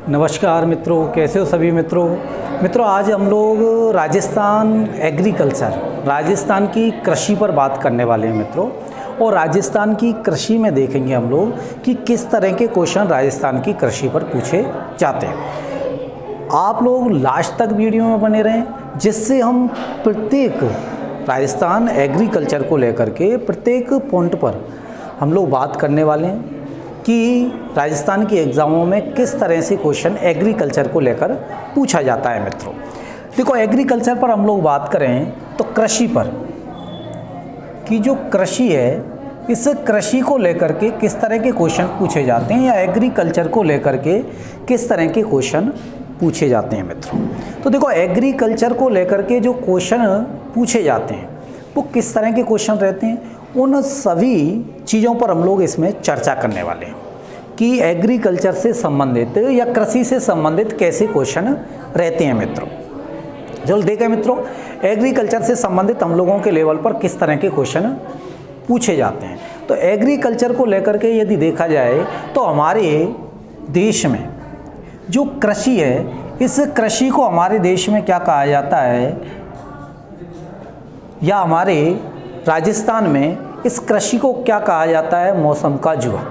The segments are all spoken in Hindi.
नमस्कार मित्रों, कैसे हो सभी मित्रों आज हम लोग राजस्थान की कृषि पर बात करने वाले हैं मित्रों। और राजस्थान की कृषि में देखेंगे हम लोग कि किस तरह के क्वेश्चन राजस्थान की कृषि पर पूछे जाते हैं। आप लोग लास्ट तक वीडियो में बने रहें, जिससे हम प्रत्येक राजस्थान एग्रीकल्चर को लेकर के प्रत्येक पॉइंट पर हम लोग बात करने वाले हैं कि राजस्थान की एग्ज़ामों में किस तरह से क्वेश्चन एग्रीकल्चर को लेकर पूछा जाता है मित्रों। देखो, एग्रीकल्चर पर हम लोग बात करें तो कृषि पर कि जो कृषि है, इस कृषि को लेकर के किस तरह के क्वेश्चन पूछे जाते हैं या एग्रीकल्चर को लेकर के किस तरह के क्वेश्चन पूछे जाते हैं मित्रों। तो देखो, एग्रीकल्चर को लेकर के जो क्वेश्चन पूछे जाते हैं वो किस तरह के क्वेश्चन रहते हैं, उन सभी चीज़ों पर हम लोग इसमें चर्चा करने वाले हैं कि एग्रीकल्चर से संबंधित या कृषि से संबंधित कैसे क्वेश्चन रहते हैं मित्रों। चलो देखें मित्रों, एग्रीकल्चर से संबंधित हम लोगों के लेवल पर किस तरह के क्वेश्चन पूछे जाते हैं। तो एग्रीकल्चर को लेकर के यदि देखा जाए तो हमारे देश में जो कृषि है, इस कृषि को हमारे देश में क्या कहा जाता है, या हमारे राजस्थान में इस कृषि को क्या कहा जाता है, मौसम का जुआ।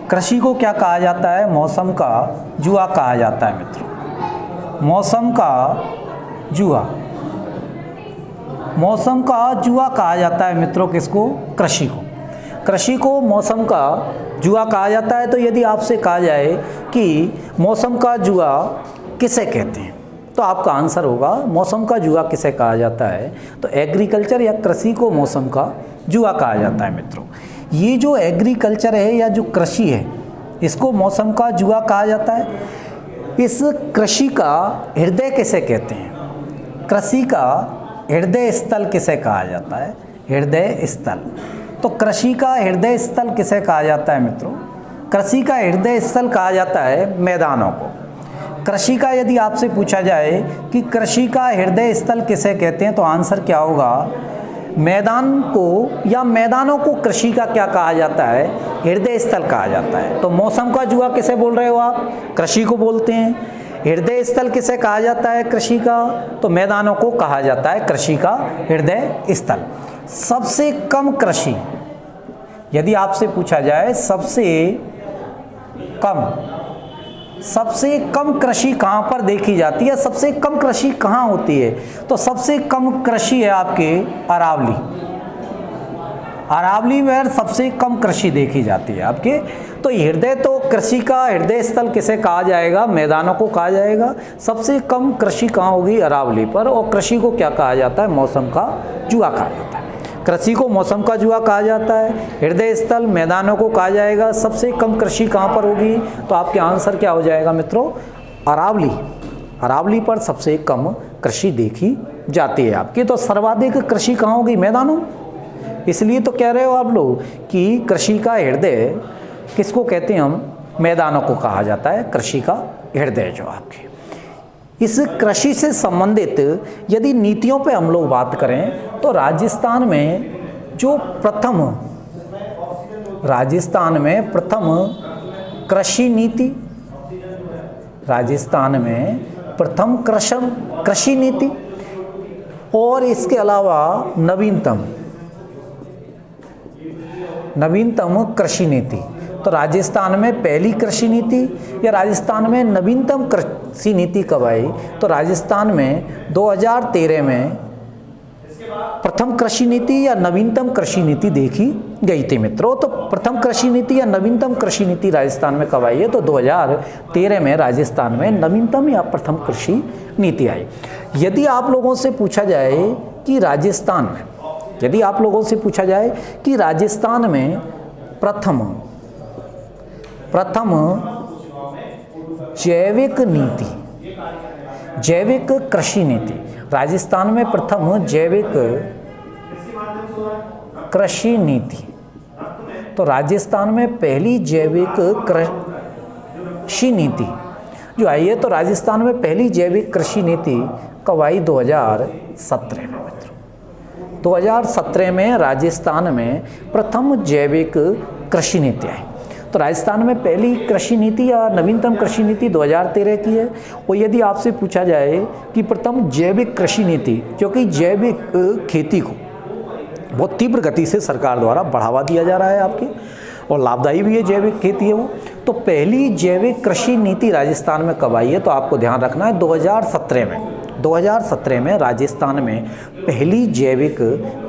कृषि को क्या कहा जाता है, मौसम का जुआ कहा जाता है मित्रों। मौसम का जुआ, मौसम का जुआ कहा जाता है मित्रों किसको, कृषि को। कृषि को मौसम का जुआ कहा जाता है। तो यदि आपसे कहा जाए कि मौसम का जुआ किसे कहते हैं, तो आपका आंसर होगा मौसम का जुआ किसे कहा जाता है, तो एग्रीकल्चर या कृषि को मौसम का जुआ कहा जाता है मित्रों। ये जो एग्रीकल्चर है या जो कृषि है, इसको मौसम का जुआ कहा जाता है। इस कृषि का हृदय किसे कहते हैं, कृषि का हृदय स्थल किसे कहा जाता है, हृदय स्थल। तो कृषि का हृदय स्थल किसे कहा जाता है मित्रों, कृषि का हृदय स्थल कहा जाता है मैदानों को। कृषि का यदि आपसे पूछा जाए कि कृषि का हृदय स्थल किसे कहते हैं, तो आंसर क्या होगा, मैदान को या मैदानों को कृषि का क्या कहा जाता है, हृदय स्थल कहा जाता है। तो मौसम का जुआ किसे बोल रहे हो आप, कृषि को बोलते हैं। हृदय स्थल किसे कहा जाता है, कृषि का, तो मैदानों को कहा जाता है कृषि का हृदय स्थल। सबसे कम कृषि, यदि आपसे पूछा जाए सबसे कम कृषि कहाँ पर देखी जाती है, सबसे कम कृषि कहाँ होती है, तो सबसे कम कृषि है आपके अरावली। अरावली में सबसे कम कृषि देखी जाती है आपके। तो हृदय, तो कृषि का हृदय स्थल किसे कहा जाएगा, मैदानों को कहा जाएगा। सबसे कम कृषि कहाँ होगी, अरावली पर। और कृषि को क्या कहा जाता है, मौसम का जुआ कहा जाता है। कृषि को मौसम का जुआ कहा जाता है, हृदय स्थल मैदानों को कहा जाएगा। सबसे कम कृषि कहाँ पर होगी, तो आपके आंसर क्या हो जाएगा मित्रों, अरावली। अरावली पर सबसे कम कृषि देखी जाती है आपकी। तो सर्वाधिक कृषि कहाँ होगी, मैदानों। इसलिए तो कह रहे हो आप लोग कि कृषि का हृदय किसको कहते हैं हम, मैदानों को कहा जाता है कृषि का हृदय जो आपके। इस कृषि से संबंधित यदि नीतियों पे हम लोग बात करें तो राजस्थान में जो प्रथम कृषि नीति, राजस्थान में प्रथम कृषि नीति, और इसके अलावा नवीनतम कृषि नीति। तो राजस्थान में पहली कृषि नीति या राजस्थान में नवीनतम कृषि नीति कब आई, तो राजस्थान में 2013 में प्रथम कृषि नीति या नवीनतम कृषि नीति देखी गई थी मित्रों। तो प्रथम कृषि नीति या नवीनतम कृषि नीति राजस्थान में कब आई है, तो 2013 में राजस्थान में नवीनतम या प्रथम कृषि नीति आई। यदि आप लोगों से पूछा जाए कि राजस्थान में प्रथम जैविक कृषि नीति, राजस्थान में प्रथम जैविक कृषि नीति, तो राजस्थान में पहली जैविक कृषि नीति जो आई है, तो राजस्थान में पहली जैविक कृषि नीति कब आई, 2017 में मित्रों। 2017 में राजस्थान में प्रथम जैविक कृषि नीति आई। तो राजस्थान में पहली कृषि नीति या नवीनतम कृषि नीति 2013 की है। और यदि आपसे पूछा जाए कि प्रथम जैविक कृषि नीति, क्योंकि जैविक खेती को बहुत तीव्र गति से सरकार द्वारा बढ़ावा दिया जा रहा है आपके, और लाभदायी भी है जैविक खेती है वो, तो पहली जैविक कृषि नीति राजस्थान में कब आई है? तो आपको ध्यान रखना है 2017 में। 2017 में राजस्थान में पहली जैविक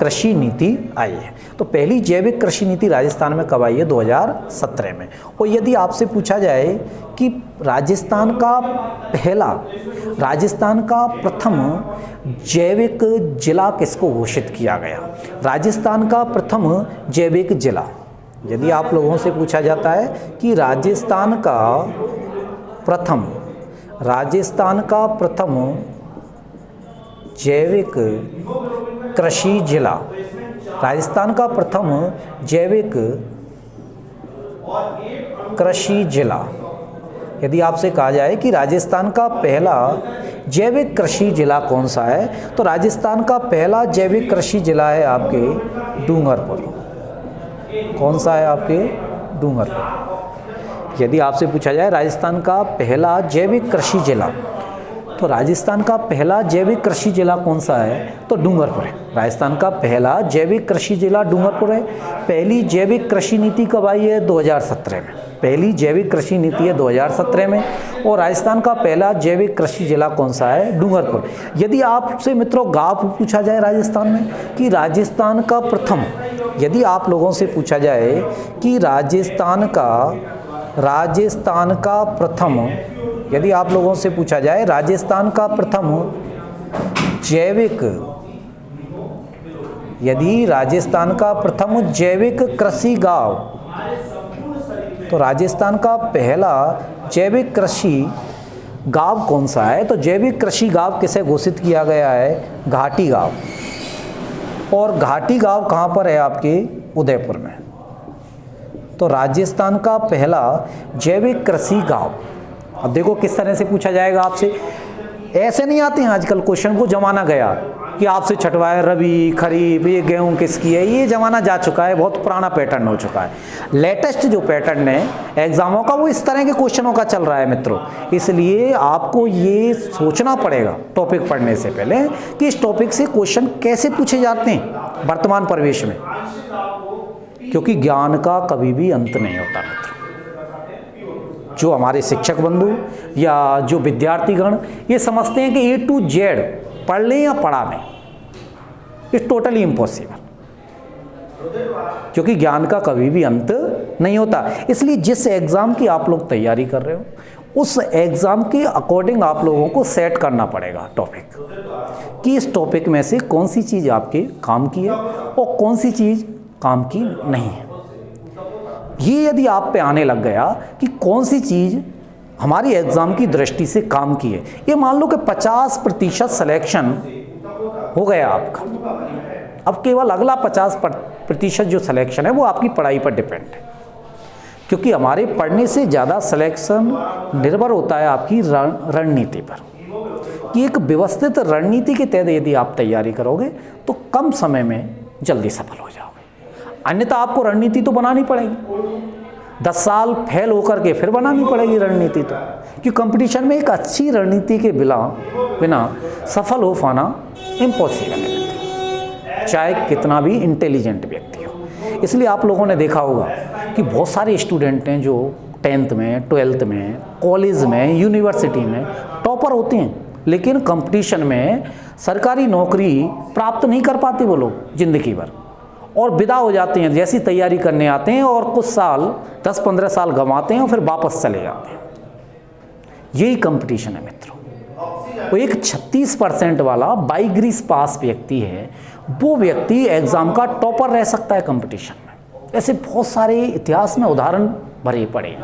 कृषि नीति आई है। तो पहली जैविक कृषि नीति राजस्थान में कब आई है? 2017 में। और यदि आपसे पूछा जाए कि राजस्थान का प्रथम जैविक जिला किसको घोषित किया गया? राजस्थान का प्रथम जैविक जिला, यदि आप लोगों से पूछा जाता है कि राजस्थान का प्रथम जैविक कृषि जिला, राजस्थान का प्रथम जैविक कृषि जिला, यदि आपसे कहा जाए कि राजस्थान का पहला जैविक कृषि जिला कौन सा है, तो राजस्थान का पहला जैविक कृषि जिला है आपके डूंगरपुर। कौन सा है आपके? डूंगरपुर। यदि आपसे पूछा जाए राजस्थान का पहला जैविक कृषि जिला, तो राजस्थान का पहला जैविक कृषि जिला कौन सा है? तो डूंगरपुर है। राजस्थान का पहला जैविक कृषि जिला डूंगरपुर है। पहली जैविक कृषि नीति कब आई है? 2017 में। पहली जैविक कृषि नीति है 2017 में। और राजस्थान का पहला जैविक कृषि जिला कौन सा है? डूंगरपुर। यदि आपसे मित्रों गांव पूछा जाए राजस्थान में कि राजस्थान का प्रथम, यदि आप लोगों से पूछा जाए कि राजस्थान का प्रथम, यदि आप लोगों से पूछा जाए राजस्थान का प्रथम जैविक, यदि राजस्थान का प्रथम जैविक कृषि गांव, तो राजस्थान का पहला जैविक कृषि गांव कौन सा है? तो जैविक कृषि गांव किसे घोषित किया गया है? घाटी गांव। और घाटी गांव कहाँ पर है? आपके उदयपुर में। तो राजस्थान का पहला जैविक कृषि गांव। अब देखो किस तरह से पूछा जाएगा आपसे, ऐसे नहीं आते हैं आजकल क्वेश्चन को, जमाना गया कि आपसे छटवाए रबी खरीफ, ये गेहूं किसकी है, ये जमाना जा चुका है, बहुत पुराना पैटर्न हो चुका है। लेटेस्ट जो पैटर्न है एग्जामों का वो इस तरह के क्वेश्चनों का चल रहा है मित्रों। इसलिए आपको ये सोचना पड़ेगा टॉपिक पढ़ने से पहले कि इस टॉपिक से क्वेश्चन कैसे पूछे जाते हैं वर्तमान परिवेश में, क्योंकि ज्ञान का कभी भी अंत नहीं होता मित्रों। जो हमारे शिक्षक बंधु या जो विद्यार्थीगण ये समझते हैं कि A to Z पढ़ लें या पढ़ा लें, इट्स टोटली इम्पॉसिबल, क्योंकि ज्ञान का कभी भी अंत नहीं होता। इसलिए जिस एग्ज़ाम की आप लोग तैयारी कर रहे हो उस एग्ज़ाम के अकॉर्डिंग आप लोगों को सेट करना पड़ेगा टॉपिक, कि इस टॉपिक में से कौन सी चीज़ आपके काम की है और कौन सी चीज़ काम की नहीं है। ये यदि आप पे आने लग गया कि कौन सी चीज़ हमारी एग्ज़ाम की दृष्टि से काम की है, ये मान लो कि 50% सिलेक्शन हो गया आपका। अब केवल अगला 50% जो सिलेक्शन है वो आपकी पढ़ाई पर डिपेंड है, क्योंकि हमारे पढ़ने से ज़्यादा सिलेक्शन निर्भर होता है आपकी रणनीति पर, कि एक व्यवस्थित रणनीति के तहत यदि आप तैयारी करोगे तो कम समय में जल्दी सफल हो जाओगे। अन्यथा आपको रणनीति तो बनानी पड़ेगी, 10 साल फेल होकर के फिर बनानी पड़ेगी रणनीति, तो क्योंकि कंपटीशन में एक अच्छी रणनीति के बिना सफल हो पाना इम्पॉसिबल है, चाहे कितना भी इंटेलिजेंट व्यक्ति हो। इसलिए आप लोगों ने देखा होगा कि बहुत सारे स्टूडेंट हैं जो 10th में, 12th में, कॉलेज में, यूनिवर्सिटी में टॉपर होते हैं, लेकिन कंपटीशन में सरकारी नौकरी प्राप्त नहीं कर पाते वो लोग जिंदगी भर, और विदा हो जाते हैं जैसी तैयारी करने आते हैं, और कुछ साल 10-15 साल गंवाते हैं और फिर वापस चले जाते हैं। यही कंपटीशन है मित्रों। वो एक 36% वाला बाई ग्रीस पास व्यक्ति है, वो व्यक्ति एग्जाम का टॉपर रह सकता है कंपटीशन में। ऐसे बहुत सारे इतिहास में उदाहरण भरे पड़े हैं,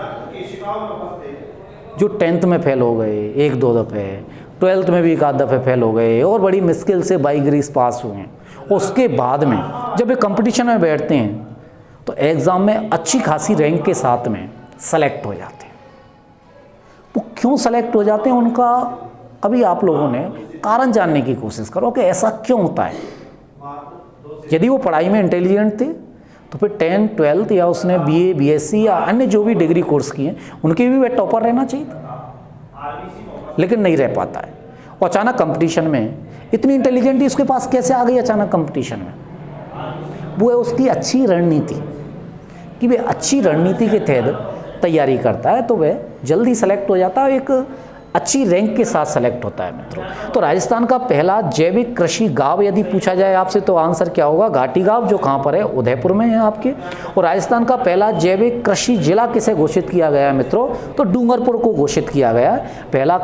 जो 10th में फेल हो गए 1-2 दफ़े, 12th में भी 1-आध दफ़े फेल हो गए और बड़ी मुश्किल से बाई ग्रीस पास हुए हैं। उसके बाद में जब ये कंपटीशन में बैठते हैं तो एग्ज़ाम में अच्छी खासी रैंक के साथ में सेलेक्ट हो जाते हैं। वो क्यों सेलेक्ट हो जाते हैं उनका अभी आप लोगों ने कारण जानने की कोशिश करो कि ऐसा क्यों होता है। यदि वो पढ़ाई में इंटेलिजेंट थे तो फिर 10, 12th या उसने BA, BSc या अन्य जो भी डिग्री कोर्स किए हैं उनके भी वह टॉपर रहना चाहिए था, लेकिन नहीं रह पाता है। और अचानक कंपटीशन में इतनी इंटेलिजेंट उसके पास कैसे आ गई अचानक कंपटीशन में? वो है उसकी अच्छी रणनीति, कि वह अच्छी रणनीति के तहत तैयारी करता है तो वह जल्दी सेलेक्ट हो जाता है, एक अच्छी रैंक के साथ सेलेक्ट होता है मित्रों। तो राजस्थान का पहला जैविक कृषि गांव यदि पूछा जाए आपसे तो आंसर क्या होगा? घाटी गांव, जो कहाँ पर है? उदयपुर में है आपके। और राजस्थान का पहला जैविक कृषि जिला किसे घोषित किया गया है मित्रों? तो डूंगरपुर को घोषित किया गया है पहला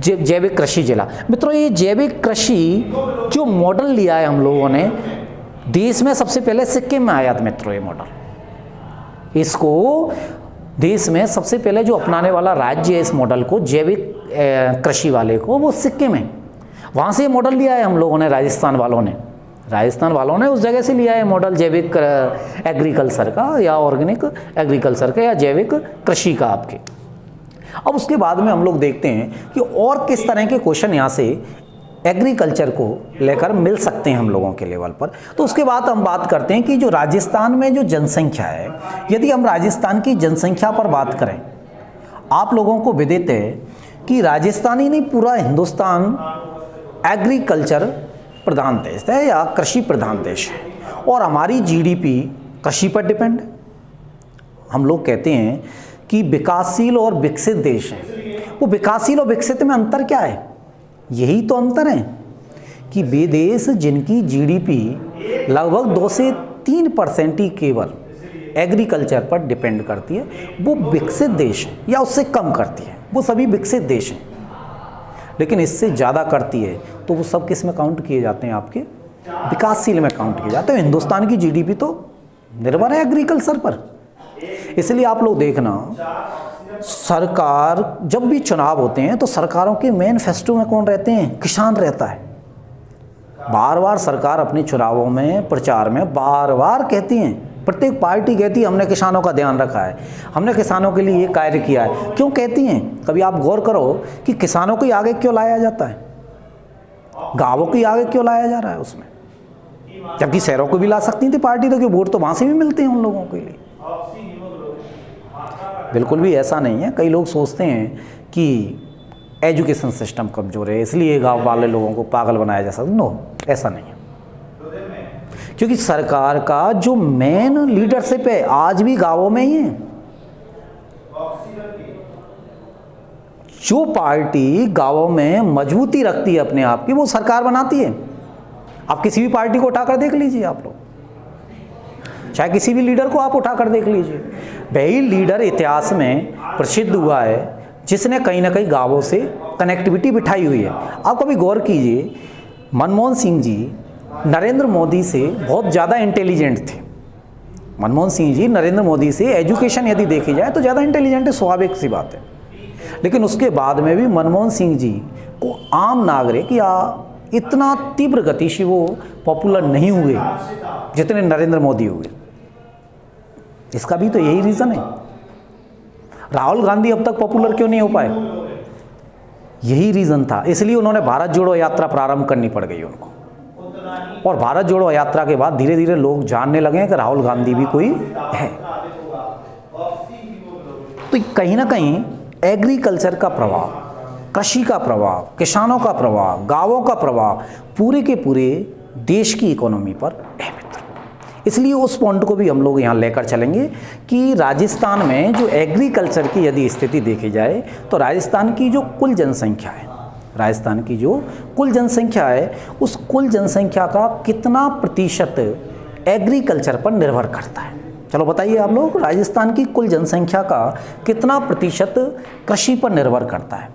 जैविक कृषि जिला। मित्रों ये जैविक कृषि जो मॉडल लिया है हम लोगों ने, देश में सबसे पहले सिक्किम में आया था मित्रों ये मॉडल। इसको देश में सबसे पहले जो अपनाने वाला राज्य है इस मॉडल को, जैविक कृषि वाले को, वो सिक्किम है। वहाँ से ये मॉडल लिया है हम लोगों ने, राजस्थान वालों ने उस जगह से लिया है मॉडल जैविक एग्रीकल्चर का या ऑर्गेनिक एग्रीकल्चर का या जैविक कृषि का आपके। अब उसके बाद में हम लोग देखते हैं कि और किस तरह के क्वेश्चन यहाँ से एग्रीकल्चर को लेकर मिल सकते हैं हम लोगों के लेवल पर। तो उसके बाद हम बात करते हैं कि जो राजस्थान में जो जनसंख्या है, यदि हम राजस्थान की जनसंख्या पर बात करें, आप लोगों को विदित है कि राजस्थान ही नहीं पूरा हिंदुस्तान एग्रीकल्चर प्रधान देश है या कृषि प्रधान देश है, और हमारी GDP कृषि पर डिपेंड है। हम लोग कहते हैं कि विकासशील और विकसित देश हैं। वो विकासशील और विकसित में अंतर क्या है? यही तो अंतर है कि वे देश जिनकी GDP लगभग 2 से 3% ही केवल एग्रीकल्चर पर डिपेंड करती है, वो विकसित देश है, या उससे कम करती है, वो सभी विकसित देश हैं। लेकिन इससे ज़्यादा करती है तो वो सब किस में काउंट किए जाते हैं? आपके विकासशील में काउंट किए जाते हैं। हिंदुस्तान की GDP तो निर्भर है एग्रीकल्चर पर। इसलिए आप लोग देखना, सरकार जब भी चुनाव होते हैं तो सरकारों के मैनिफेस्टो में कौन रहते हैं? किसान रहता है। बार बार सरकार अपने चुनावों में, प्रचार में बार बार कहती हैं, प्रत्येक पार्टी कहती है हमने किसानों का ध्यान रखा है, हमने किसानों के लिए ये कार्य किया है। क्यों कहती हैं? कभी आप गौर करो कि किसानों को आगे क्यों लाया जाता है, गाँवों को आगे क्यों लाया जा रहा है उसमें, जबकि शहरों को भी ला सकती थी पार्टी, तो कि वोट तो वहाँ से भी मिलते हैं उन लोगों के लिए। बिल्कुल भी ऐसा नहीं है। कई लोग सोचते हैं कि एजुकेशन सिस्टम कमज़ोर है इसलिए गांव वाले लोगों को पागल बनाया जा सकता। नो, ऐसा नहीं है, क्योंकि सरकार का जो मेन लीडरशिप है आज भी गांवों में ही है। जो पार्टी गांवों में मजबूती रखती है अपने आप की, वो सरकार बनाती है। आप किसी भी पार्टी को उठाकर देख लीजिए, आप लोग चाहे किसी भी लीडर को आप उठाकर देख लीजिए, वही लीडर इतिहास में प्रसिद्ध हुआ है जिसने कहीं ना कहीं गांवों से कनेक्टिविटी बिठाई हुई है। आप कभी गौर कीजिए, मनमोहन सिंह जी नरेंद्र मोदी से बहुत ज़्यादा इंटेलिजेंट थे। मनमोहन सिंह जी नरेंद्र मोदी से एजुकेशन यदि देखी जाए तो ज़्यादा इंटेलिजेंट है, स्वाभाविक सी बात है। लेकिन उसके बाद में भी मनमोहन सिंह जी को आम नागरिक या इतना तीव्र गति से वो पॉपुलर नहीं हुए जितने नरेंद्र मोदी हुए। इसका भी तो यही रीज़न है। राहुल गांधी अब तक पॉपुलर क्यों नहीं हो पाए? यही रीज़न था। इसलिए उन्होंने भारत जोड़ो यात्रा प्रारंभ करनी पड़ गई उनको, और भारत जोड़ो यात्रा के बाद धीरे धीरे लोग जानने लगे कि राहुल गांधी भी कोई है। तो कहीं ना कहीं एग्रीकल्चर का प्रभाव, कृषि का प्रभाव, किसानों का प्रभाव, गांवों का प्रभाव पूरे के पूरे देश की इकोनॉमी पर है मित्र। इसलिए उस पॉइंट को भी हम लोग यहाँ लेकर चलेंगे कि राजस्थान में जो एग्रीकल्चर की यदि स्थिति देखी जाए तो राजस्थान की जो कुल जनसंख्या है, राजस्थान की जो कुल जनसंख्या है, उस कुल जनसंख्या का कितना प्रतिशत एग्रीकल्चर पर निर्भर करता है? चलो बताइए आप लोग, राजस्थान की कुल जनसंख्या का कितना प्रतिशत कृषि पर निर्भर करता है?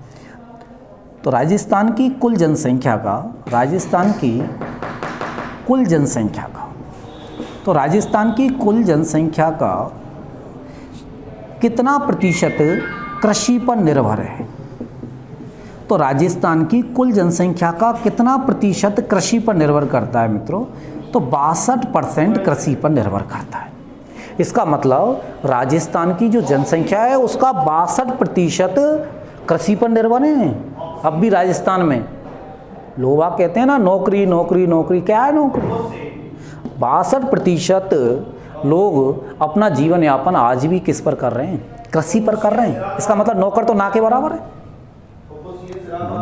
तो राजस्थान की कुल जनसंख्या का, राजस्थान की कुल जनसंख्या का, तो राजस्थान की कुल जनसंख्या का कितना प्रतिशत कृषि पर निर्भर है? तो राजस्थान की कुल जनसंख्या का कितना प्रतिशत कृषि पर निर्भर करता है मित्रों? तो 62% कृषि पर निर्भर करता है। इसका मतलब राजस्थान की जो जनसंख्या है उसका 62% कृषि पर निर्भर है। अब भी राजस्थान में लोग कहते हैं ना नौकरी नौकरी नौकरी, क्या है नौकरी? 62% लोग अपना जीवन यापन आज भी किस पर कर रहे हैं? कृषि पर कर रहे हैं। इसका मतलब नौकर तो ना के बराबर है।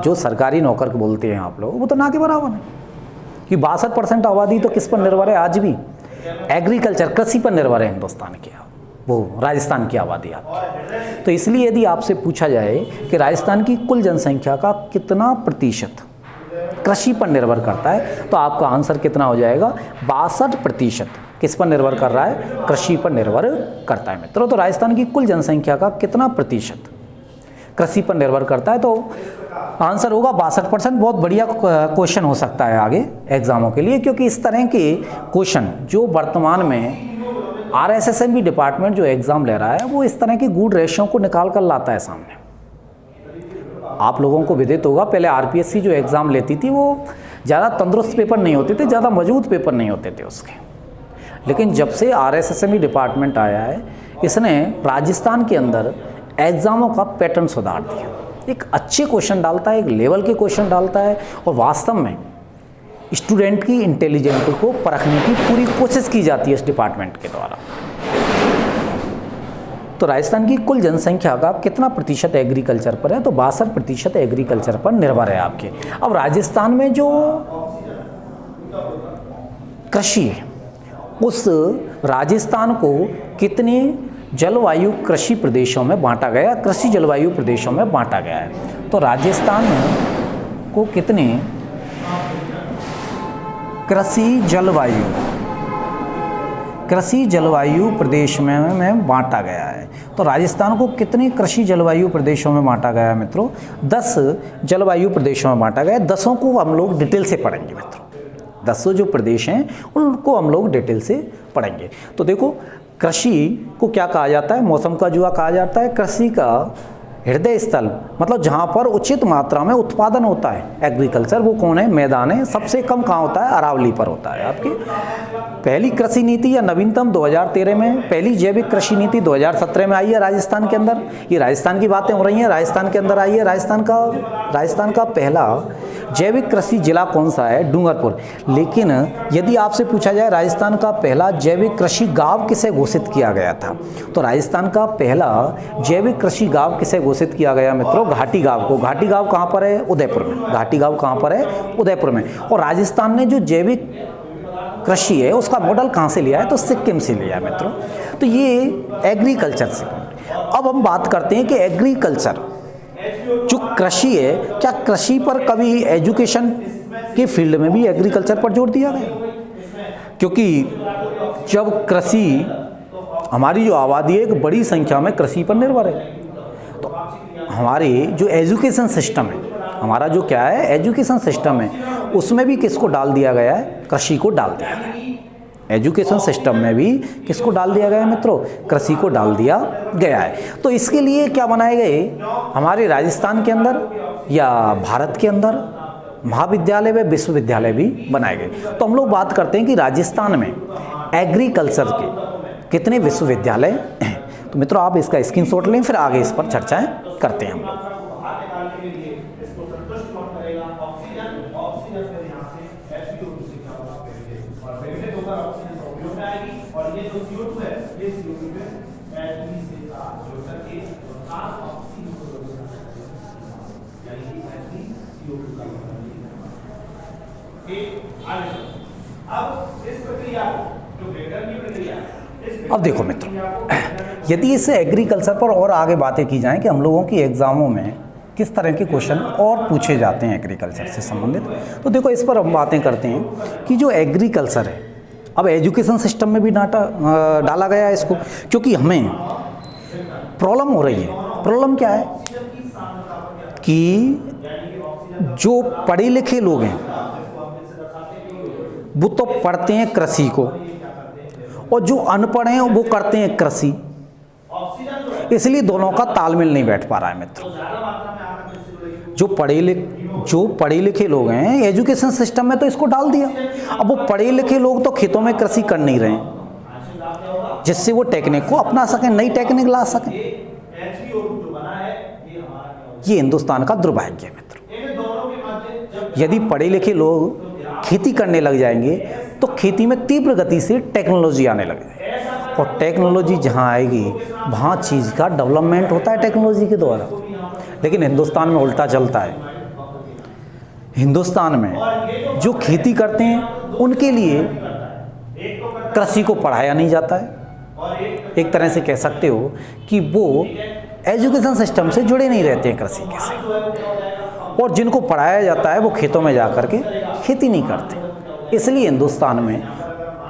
जो सरकारी नौकर बोलते हैं आप लोग, वो तो ना के बराबर है कि 62% आबादी तो किस पर निर्भर है आज भी? एग्रीकल्चर, कृषि पर निर्भर है हिंदुस्तान की, वो राजस्थान की आबादी आपकी। तो इसलिए यदि आपसे पूछा जाए कि राजस्थान की कुल जनसंख्या का कितना प्रतिशत कृषि पर निर्भर करता है, तो आपका आंसर कितना हो जाएगा? 62% किस पर निर्भर कर रहा है? कृषि पर निर्भर करता है मित्रों। तो राजस्थान की कुल जनसंख्या का कितना प्रतिशत कृषि पर निर्भर करता है? तो आंसर होगा 62%। बहुत बढ़िया क्वेश्चन हो सकता है आगे एग्जामों के लिए, क्योंकि इस तरह के क्वेश्चन जो वर्तमान में RSSMB डिपार्टमेंट जो एग्ज़ाम ले रहा है, वो इस तरह की गुड रेशियो को निकाल कर लाता है सामने। आप लोगों को विदित होगा, पहले RPSC जो एग्ज़ाम लेती थी वो ज़्यादा तंदुरुस्त पेपर नहीं होते थे, ज़्यादा मजबूत पेपर नहीं होते थे उसके। लेकिन जब से RSSMB डिपार्टमेंट आया है, इसने राजस्थान के अंदर एग्ज़ामों का पैटर्न सुधार दिया। एक अच्छे क्वेश्चन डालता है, एक लेवल के क्वेश्चन डालता है, और वास्तव में स्टूडेंट की इंटेलिजेंस को परखने की पूरी कोशिश की जाती है इस डिपार्टमेंट के द्वारा। तो राजस्थान की कुल जनसंख्या का कितना प्रतिशत एग्रीकल्चर पर है? तो 62% एग्रीकल्चर पर निर्भर है आपके। अब राजस्थान में जो कृषि है, उस राजस्थान को कितने जलवायु कृषि प्रदेशों में बांटा गया? कृषि जलवायु प्रदेशों में बांटा गया है। तो राजस्थान को कितने कृषि जलवायु प्रदेश में बांटा गया है? तो राजस्थान को कितने कृषि जलवायु प्रदेशों में बांटा गया है मित्रों? 10 जलवायु प्रदेशों में बांटा गया है। 10 को हम लोग डिटेल से पढ़ेंगे मित्रों। 10 जो प्रदेश हैं उनको हम लोग डिटेल से पढ़ेंगे। तो देखो, कृषि को क्या कहा जाता है? मौसम का जुआ कहा जाता है। कृषि का हृदय स्थल मतलब जहाँ पर उचित मात्रा में उत्पादन होता है, एग्रीकल्चर, वो कौन है? मैदान है। सबसे कम कहाँ होता है? अरावली पर होता है आपकी। पहली कृषि नीति या नवीनतम 2013 में, पहली जैविक कृषि नीति 2017 में आई है राजस्थान के अंदर। ये राजस्थान की बातें हो रही हैं, राजस्थान के अंदर आई है। राजस्थान का पहला जैविक कृषि जिला कौन सा है? डूंगरपुर। लेकिन यदि आपसे पूछा जाए राजस्थान का पहला जैविक कृषि गांव किसे घोषित किया गया था, तो राजस्थान का पहला जैविक कृषि गांव किसे घोषित किया गया मित्रों? घाटी गांव को। घाटी गांव कहाँ पर है? उदयपुर में। घाटी गांव कहाँ पर है? उदयपुर में। और राजस्थान ने जो जैविक कृषि है उसका मॉडल कहाँ से लिया है? तो सिक्किम से लिया है मित्रों। तो ये एग्रीकल्चर से। अब हम बात करते हैं कि एग्रीकल्चर जो कृषि है, क्या कृषि पर कभी एजुकेशन के फील्ड में भी एग्रीकल्चर पर जोर दिया गया? क्योंकि जब कृषि, हमारी जो आबादी है एक बड़ी संख्या में कृषि पर निर्भर है, तो हमारे जो एजुकेशन सिस्टम है, हमारा जो क्या है एजुकेशन सिस्टम है, उसमें भी किसको डाल दिया गया है? कृषि को डाल दिया गया है। एजुकेशन सिस्टम में भी किसको डाल दिया गया है मित्रों? कृषि को डाल दिया गया है। तो इसके लिए क्या बनाए गए हमारे राजस्थान के अंदर या भारत के अंदर? महाविद्यालय व विश्वविद्यालय भी बनाए गए। तो हम लोग बात करते हैं कि राजस्थान में एग्रीकल्चर के कितने विश्वविद्यालय हैं। तो मित्रों आप इसका स्क्रीनशॉट लें, फिर आगे इस पर चर्चाएं करते हैं हम लोग। अब देखो मित्रों, यदि इस एग्रीकल्चर पर और आगे बातें की जाएं कि हम लोगों की एग्जामों में किस तरह के क्वेश्चन और पूछे जाते हैं एग्रीकल्चर से संबंधित, तो देखो इस पर हम बातें करते हैं कि जो एग्रीकल्चर है, अब एजुकेशन सिस्टम में भी डाला गया है इसको, क्योंकि हमें प्रॉब्लम हो रही है। प्रॉब्लम क्या है कि जो पढ़े लिखे लोग हैं वो तो पढ़ते हैं कृषि को, और जो अनपढ़ हैं वो करते हैं कृषि, इसलिए दोनों का तालमेल नहीं बैठ पा रहा है मित्रों। जो पढ़े लिखे लोग हैं एजुकेशन सिस्टम में तो इसको डाल दिया, अब वो पढ़े लिखे लोग तो खेतों में कृषि कर नहीं रहे हैं, जिससे वो टेक्निक को अपना सकें, नई टेक्निक ला सकें। ये हिंदुस्तान का दुर्भाग्य है मित्रों। यदि पढ़े लिखे लोग खेती करने लग जाएंगे तो खेती में तीव्र गति से टेक्नोलॉजी आने लगेगी। और टेक्नोलॉजी जहाँ आएगी वहाँ चीज़ का डेवलपमेंट होता है टेक्नोलॉजी के द्वारा। लेकिन हिंदुस्तान में उल्टा चलता है। हिंदुस्तान में जो खेती करते हैं उनके लिए कृषि को पढ़ाया नहीं जाता है। एक तरह से कह सकते हो कि वो एजुकेशन सिस्टम से जुड़े नहीं रहते हैं कृषि के से, और जिनको पढ़ाया जाता है वो खेतों में जा कर के खेती नहीं करते। इसलिए हिंदुस्तान में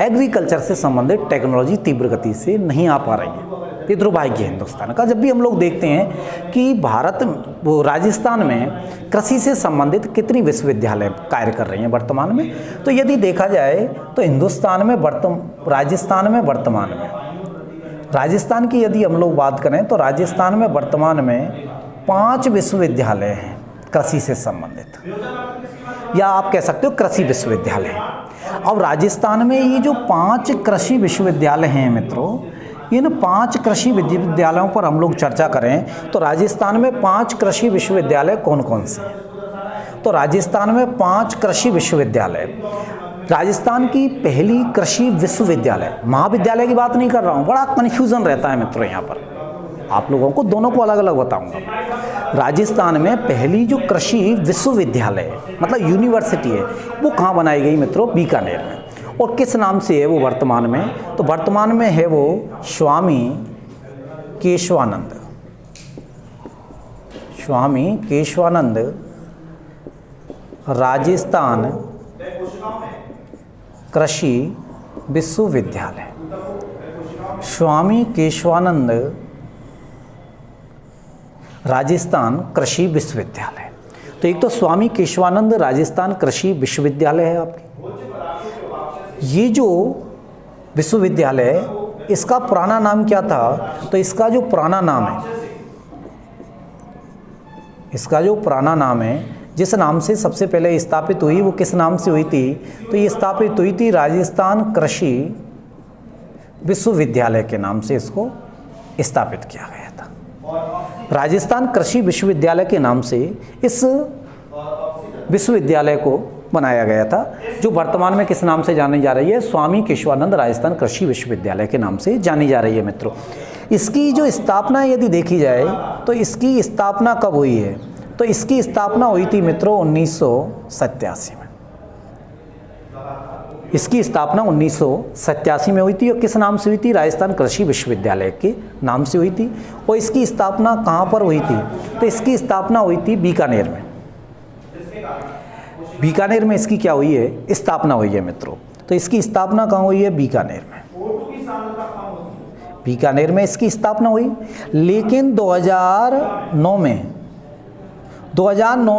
एग्रीकल्चर से संबंधित टेक्नोलॉजी तीव्र गति से नहीं आ पा रही है। ये दुर्भाग्य है हिंदुस्तान का। जब भी हम लोग देखते हैं कि राजस्थान में कृषि से संबंधित कितनी विश्वविद्यालय कार्य कर रही हैं वर्तमान में, तो यदि देखा जाए तो हिंदुस्तान में राजस्थान में वर्तमान में, राजस्थान की यदि हम लोग बात करें तो राजस्थान में वर्तमान में 5 विश्वविद्यालय हैं कृषि से संबंधित, या आप कह सकते हो कृषि विश्वविद्यालय। अब राजस्थान में ये जो 5 कृषि विश्वविद्यालय हैं मित्रों, इन 5 कृषि विश्वविद्यालयों पर हम लोग चर्चा करें तो राजस्थान में 5 कृषि विश्वविद्यालय कौन कौन से हैं? तो राजस्थान में 5 कृषि विश्वविद्यालय। राजस्थान की पहली कृषि विश्वविद्यालय, महाविद्यालय की बात नहीं कर रहा हूँ, बड़ा कन्फ्यूज़न रहता है मित्रों यहाँ पर, आप लोगों को दोनों को अलग अलग बताऊँगा। राजस्थान में पहली जो कृषि विश्वविद्यालय मतलब यूनिवर्सिटी है वो कहाँ बनाई गई मित्रों? बीकानेर में। और किस नाम से है वो वर्तमान में? तो वर्तमान में है वो स्वामी केशवानंद राजस्थान कृषि विश्वविद्यालय। स्वामी केशवानंद राजस्थान कृषि विश्वविद्यालय। तो एक तो स्वामी केशवानंद राजस्थान कृषि विश्वविद्यालय है आपकी। ये जो विश्वविद्यालय है इसका पुराना नाम क्या था? तो इसका जो पुराना नाम है, जिस नाम से सबसे पहले स्थापित हुई वो किस नाम से हुई थी? तो ये स्थापित हुई थी राजस्थान कृषि विश्वविद्यालय के नाम से इसको स्थापित किया गया था। राजस्थान कृषि विश्वविद्यालय के नाम से इस विश्वविद्यालय को बनाया गया था, जो वर्तमान में किस नाम से जानी जा रही है? स्वामी केशवानंद राजस्थान कृषि विश्वविद्यालय के नाम से जानी जा रही है मित्रों। इसकी जो स्थापना यदि देखी जाए तो इसकी स्थापना कब हुई है? तो इसकी स्थापना हुई थी मित्रों 1987 में। इसकी स्थापना 1987 में हुई थी और किस नाम से हुई थी? राजस्थान कृषि विश्वविद्यालय के नाम से हुई थी। और इसकी स्थापना कहाँ पर हुई थी? तो इसकी स्थापना हुई थी बीकानेर में। बीकानेर में इसकी क्या हुई है? स्थापना हुई है मित्रों। तो इसकी स्थापना कहाँ हुई है? बीकानेर में। बीकानेर में इसकी स्थापना हुई, लेकिन 2009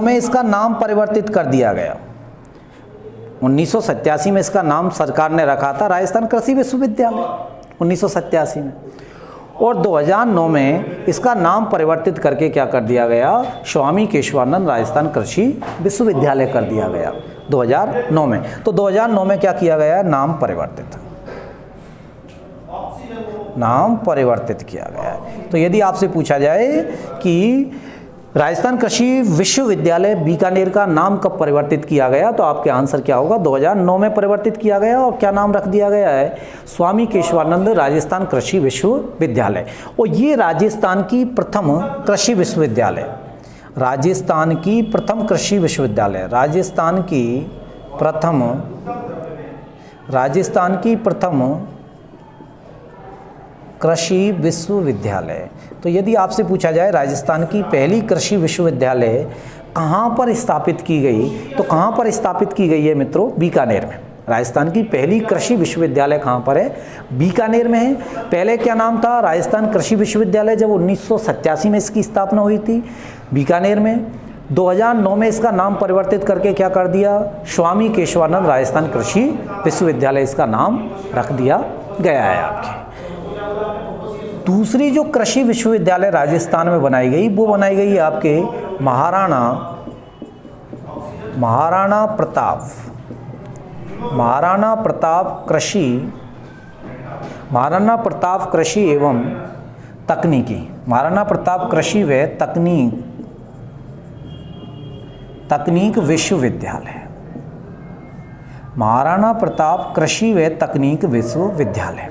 में इसका नाम परिवर्तित कर दिया गया। 1987 में इसका नाम सरकार ने रखा था राजस्थान कृषि विश्वविद्यालय 1987 में, और 2009 में इसका नाम परिवर्तित करके क्या कर दिया गया? स्वामी केशवानंद राजस्थान कृषि विश्वविद्यालय कर दिया गया 2009 में। तो 2009 में क्या किया गया? नाम परिवर्तित किया गया। तो यदि आपसे पूछा जाए कि राजस्थान कृषि विश्वविद्यालय बीकानेर का नाम कब परिवर्तित किया गया, तो आपके आंसर क्या होगा? 2009 में परिवर्तित किया गया। और क्या नाम रख दिया गया है? स्वामी केशवानंद राजस्थान कृषि विश्वविद्यालय। और ये राजस्थान की प्रथम कृषि विश्वविद्यालय, राजस्थान की प्रथम कृषि विश्वविद्यालय, राजस्थान की प्रथम कृषि विश्वविद्यालय। तो यदि आपसे पूछा जाए राजस्थान की पहली कृषि विश्वविद्यालय कहाँ पर स्थापित की गई, तो कहाँ पर स्थापित की गई है मित्रों? बीकानेर में। राजस्थान की पहली कृषि विश्वविद्यालय कहाँ पर है? बीकानेर में है। पहले क्या नाम था? राजस्थान कृषि विश्वविद्यालय। जब 1987 में इसकी स्थापना हुई थी बीकानेर में, 2009 में इसका नाम परिवर्तित करके क्या कर दिया? स्वामी केशवानंद राजस्थान कृषि विश्वविद्यालय इसका नाम रख दिया गया है आपके। दूसरी जो कृषि विश्वविद्यालय राजस्थान में बनाई गई वो बनाई गई है आपके महाराणा प्रताप कृषि एवं तकनीकी, महाराणा प्रताप कृषि व तकनीक विश्वविद्यालय, महाराणा प्रताप कृषि व तकनीक विश्वविद्यालय।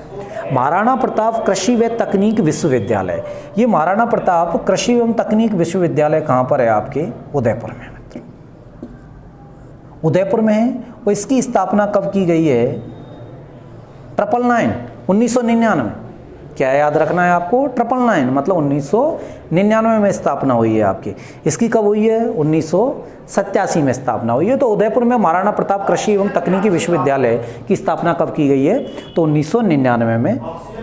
महाराणा प्रताप कृषि व तकनीक विश्वविद्यालय, ये महाराणा प्रताप कृषि एवं तकनीक विश्वविद्यालय कहाँ पर है आपके उदयपुर में मित्र, उदयपुर में है। और इसकी स्थापना कब की गई है, 1999, क्या याद रखना है आपको, 999 मतलब 1999 में स्थापना हुई है आपकी। इसकी कब हुई है, 1987 में स्थापना हुई है। तो उदयपुर में महाराणा प्रताप कृषि एवं तकनीकी विश्वविद्यालय की स्थापना कब की गई है, तो 1999 में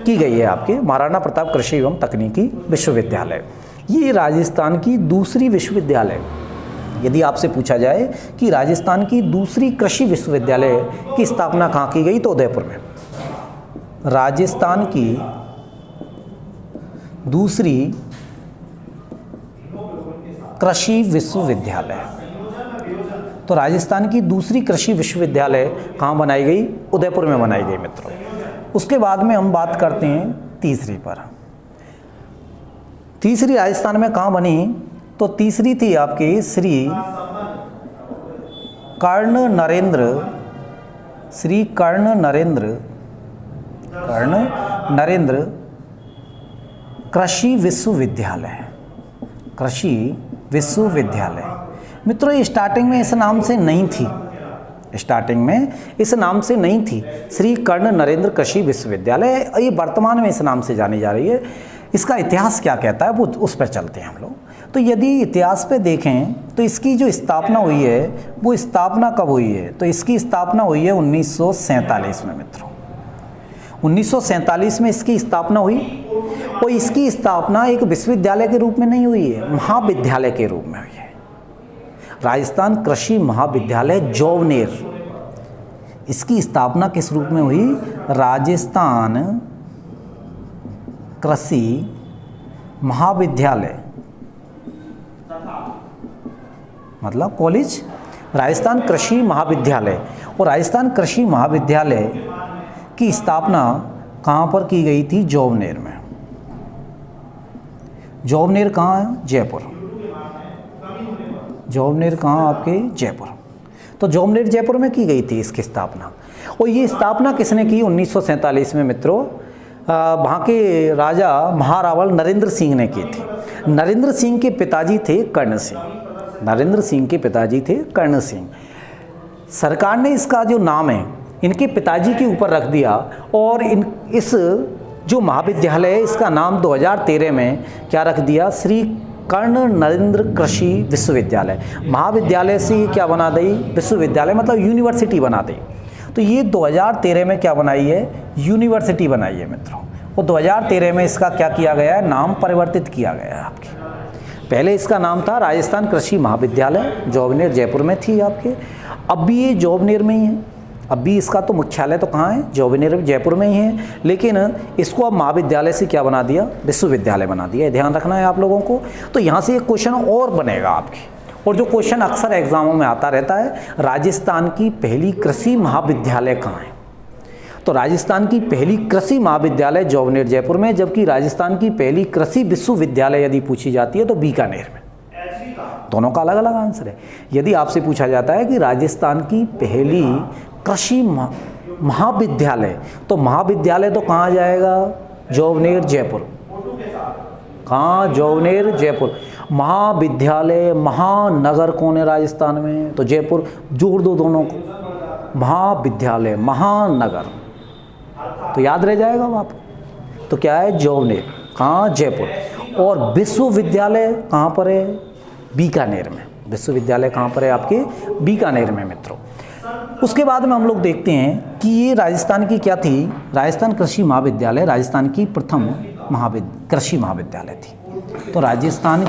की गई है आपके महाराणा प्रताप कृषि एवं तकनीकी विश्वविद्यालय। ये राजस्थान की दूसरी विश्वविद्यालय, यदि आपसे पूछा जाए कि राजस्थान की दूसरी कृषि विश्वविद्यालय की स्थापना कहाँ की गई, तो उदयपुर में। राजस्थान की दूसरी कृषि विश्वविद्यालय, तो राजस्थान की दूसरी कृषि विश्वविद्यालय कहाँ बनाई गई, उदयपुर में बनाई गई मित्रों। उसके बाद में हम बात करते हैं तीसरी पर। तीसरी राजस्थान में कहाँ बनी, तो तीसरी थी आपकी श्री कर्ण नरेंद्र कृषि विश्वविद्यालय, कृषि विश्वविद्यालय मित्रों। ये स्टार्टिंग में इस नाम से नहीं थी, स्टार्टिंग में इस नाम से नहीं थी, श्री कर्ण नरेंद्र कृषि विश्वविद्यालय। ये वर्तमान में इस नाम से जानी जा रही है। इसका इतिहास क्या कहता है वो उस पर चलते हैं हम लोग। तो यदि इतिहास पे देखें तो इसकी जो स्थापना हुई है वो स्थापना कब हुई है, तो इसकी स्थापना हुई है 1947 में मित्रों। 1947 में इसकी स्थापना हुई और इसकी स्थापना एक विश्वविद्यालय के रूप में नहीं हुई है, महाविद्यालय के रूप में हुई है। राजस्थान कृषि महाविद्यालय जोबनेर, इसकी स्थापना किस रूप में हुई, राजस्थान कृषि महाविद्यालय मतलब कॉलेज, राजस्थान कृषि महाविद्यालय। और राजस्थान कृषि महाविद्यालय की स्थापना कहाँ पर की गई थी, जोबनेर में। जोबनेर कहाँ है, जयपुर। जोबनेर कहाँ आपके, जयपुर। तो जोबनेर जयपुर में की गई थी इसकी स्थापना। और ये स्थापना किसने की, 1947 में मित्रों वहाँ के राजा महारावल नरेंद्र सिंह ने की थी। नरेंद्र सिंह के पिताजी थे कर्ण सिंह, नरेंद्र सिंह के पिताजी थे कर्ण सिंह। सरकार ने इसका जो नाम है इनके पिताजी के ऊपर रख दिया और इस जो महाविद्यालय है इसका नाम 2013 में क्या रख दिया, श्री कर्ण नरेंद्र कृषि विश्वविद्यालय। महाविद्यालय से क्या बना दी, विश्वविद्यालय मतलब यूनिवर्सिटी बना दी। तो ये 2013 में क्या बनाई है, यूनिवर्सिटी बनाई है मित्रों। और 2013 में इसका क्या किया गया है, नाम परिवर्तित किया गया है आपके। पहले इसका नाम था राजस्थान कृषि महाविद्यालय, जोबनेर जयपुर में थी आपके। अब भी ये जोबनेर में ही है, अब भी इसका तो मुख्यालय तो कहाँ है, जोबनेर जयपुर में ही है, लेकिन इसको अब महाविद्यालय से क्या बना दिया, विश्वविद्यालय बना दिया। ध्यान रखना है आप लोगों को। तो यहाँ से एक क्वेश्चन और बनेगा आपके, और जो क्वेश्चन अक्सर एग्जामों में आता रहता है, राजस्थान की पहली कृषि महाविद्यालय कहाँ है। तो राजस्थान की पहली कृषि महाविद्यालय जोबनेर जयपुर में, जबकि राजस्थान की पहली कृषि विश्वविद्यालय यदि पूछी जाती है तो बीकानेर में। दोनों का अलग अलग आंसर है। यदि आपसे पूछा जाता है कि राजस्थान की पहली कृषि महाविद्यालय, तो महाविद्यालय तो कहाँ जाएगा, जोबनेर जयपुर। कहाँ, जोबनेर जयपुर। महाविद्यालय महानगर कौन है राजस्थान में, तो जयपुर। जोड़ दो दोनों को, महाविद्यालय महानगर, तो याद रह जाएगा आपको। तो क्या है, जोबनेर। कहाँ, जयपुर। और विश्वविद्यालय कहाँ पर है, बीकानेर में। विश्वविद्यालय कहाँ पर है आपके, बीकानेर में मित्रों। उसके बाद में हम लोग देखते हैं कि ये राजस्थान की क्या थी, राजस्थान कृषि महाविद्यालय राजस्थान की प्रथम कृषि महाविद्यालय थी। तो राजस्थान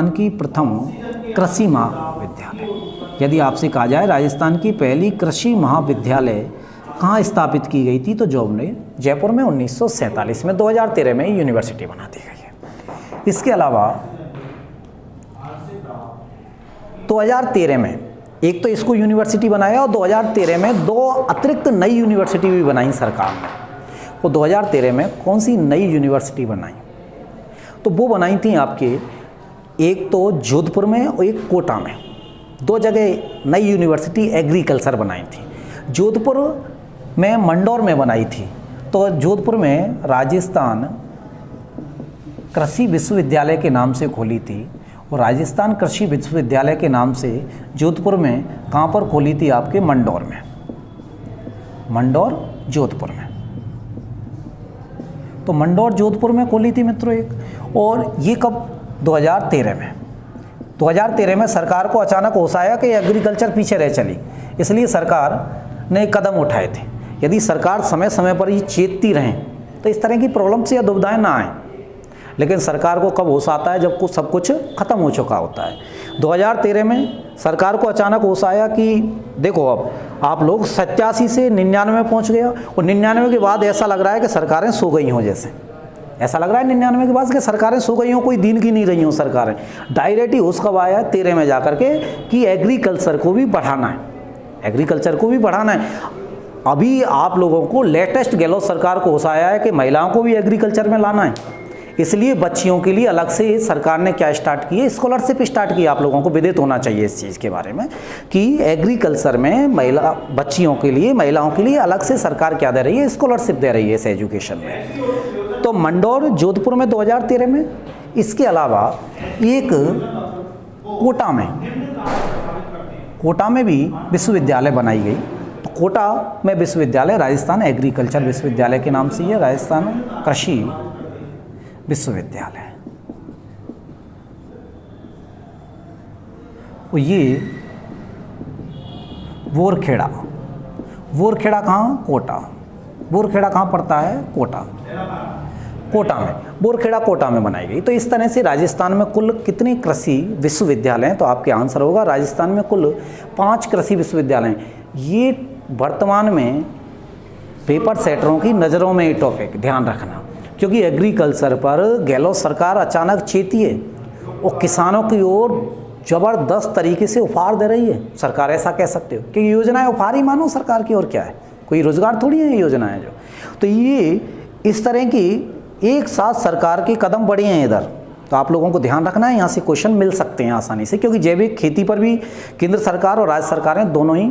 की प्रथम कृषि महाविद्यालय, यदि आपसे कहा जाए राजस्थान की पहली कृषि महाविद्यालय कहाँ स्थापित की गई थी, तो जोबनेर जयपुर में 1947 में। 2013 में यूनिवर्सिटी बना दी गई है। इसके अलावा 2013 में एक तो इसको यूनिवर्सिटी बनाया और 2013 में 2 अतिरिक्त नई यूनिवर्सिटी भी बनाई सरकार ने। वो 2013 में कौन सी नई यूनिवर्सिटी बनाई, तो वो बनाई थी आपके, एक तो जोधपुर में और एक कोटा में। 2 जगह नई यूनिवर्सिटी एग्रीकल्चर बनाई थी। जोधपुर में मंडौर में बनाई थी। तो जोधपुर में राजस्थान कृषि विश्वविद्यालय के नाम से खोली थी, और राजस्थान कृषि विश्वविद्यालय के नाम से जोधपुर में कहाँ पर खोली थी? आपके मंडौर में, मंडौर जोधपुर में। तो मंडौर जोधपुर में खोली थी मित्रों एक। और ये कब? 2013 में। 2013 में सरकार को अचानक होश आया कि एग्रीकल्चर पीछे रह चली, इसलिए सरकार ने कदम उठाए थे। यदि सरकार समय समय पर ही चेतती रहे तो इस तरह की प्रॉब्लम्स या दुविधाएं ना आए। लेकिन सरकार को कब होश आता है? जब कुछ सब कुछ खत्म हो चुका होता है। 2013 में सरकार को अचानक होश आया कि देखो अब आप लोग 87 से 99 पहुंच गया, और 99 के बाद ऐसा लग रहा है कि सरकारें सो गई हों। जैसे ऐसा लग रहा है 99 के बाद कि सरकारें सो गई हों, कोई दिन की नहीं रही हों सरकारें। डायरेक्ट ही होश कब आया? 13 में जाकर के कि एग्रीकल्चर को भी बढ़ाना है, एग्रीकल्चर को भी बढ़ाना है। अभी आप लोगों को लेटेस्ट गहलोत सरकार को होश आया है कि महिलाओं को भी एग्रीकल्चर में लाना है, इसलिए बच्चियों के लिए अलग से सरकार ने क्या स्टार्ट की है? स्कॉलरशिप स्टार्ट की। आप लोगों को विदित होना चाहिए इस चीज़ के बारे में कि एग्रीकल्चर में महिला बच्चियों के लिए, महिलाओं के लिए अलग से सरकार क्या दे रही है? स्कॉलरशिप दे रही है इस एजुकेशन में। तो मंडौर जोधपुर में 2013 में। इसके अलावा एक कोटा में भी विश्वविद्यालय बनाई गई। तो कोटा में विश्वविद्यालय राजस्थान एग्रीकल्चर विश्वविद्यालय के नाम से ही है, राजस्थान कृषि विश्वविद्यालय। और ये बोरखेड़ा कहाँ? कोटा। बोरखेड़ा कहाँ पड़ता है? कोटा में। बोरखेड़ा कोटा में बनाई गई। तो इस तरह से राजस्थान में कुल कितने कृषि विश्वविद्यालय हैं? तो आपके आंसर होगा राजस्थान में कुल 5 कृषि विश्वविद्यालय हैं। ये वर्तमान में पेपर सेटरों की नज़रों में ये टॉपिक ध्यान रखना, क्योंकि एग्रीकल्चर पर गहलोत सरकार अचानक चेती है और किसानों की ओर ज़बरदस्त तरीके से उपहार दे रही है सरकार। ऐसा कह सकते हो कि योजनाएं उपहार ही मानो सरकार की, और क्या है? कोई रोजगार थोड़ी है ये योजनाएं जो। तो ये इस तरह की एक साथ सरकार के कदम बढ़े हैं इधर। तो आप लोगों को ध्यान रखना है, यहाँ से क्वेश्चन मिल सकते हैं आसानी से, क्योंकि जैविक खेती पर भी केंद्र सरकार और राज्य सरकारें दोनों ही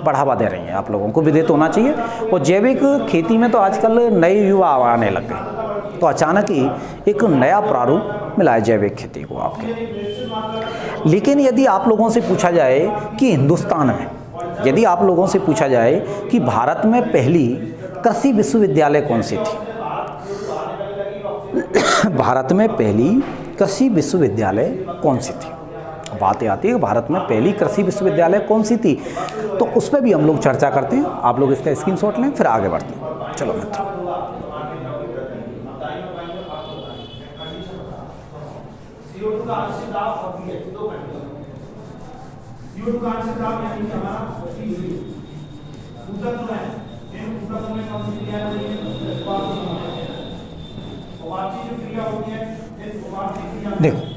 बढ़ावा दे रही हैं। आप लोगों को विदित होना चाहिए। और जैविक खेती में तो आजकल नए युवा आने लग गए, तो अचानक ही एक नया प्रारूप मिला है जैविक खेती को आपके। लेकिन यदि आप लोगों से पूछा जाए कि हिंदुस्तान में, यदि आप लोगों से पूछा जाए कि भारत में पहली कृषि विश्वविद्यालय कौन सी थी? भारत में पहली कृषि विश्वविद्यालय कौन सी थी? बातें आती है भारत में पहली कृषि विश्वविद्यालय कौन सी थी, तो उस पर भी हम लोग चर्चा करते हैं। आप लोग इसका स्क्रीनशॉट लें, फिर आगे बढ़ते हैं। चलो मित्रों, देखो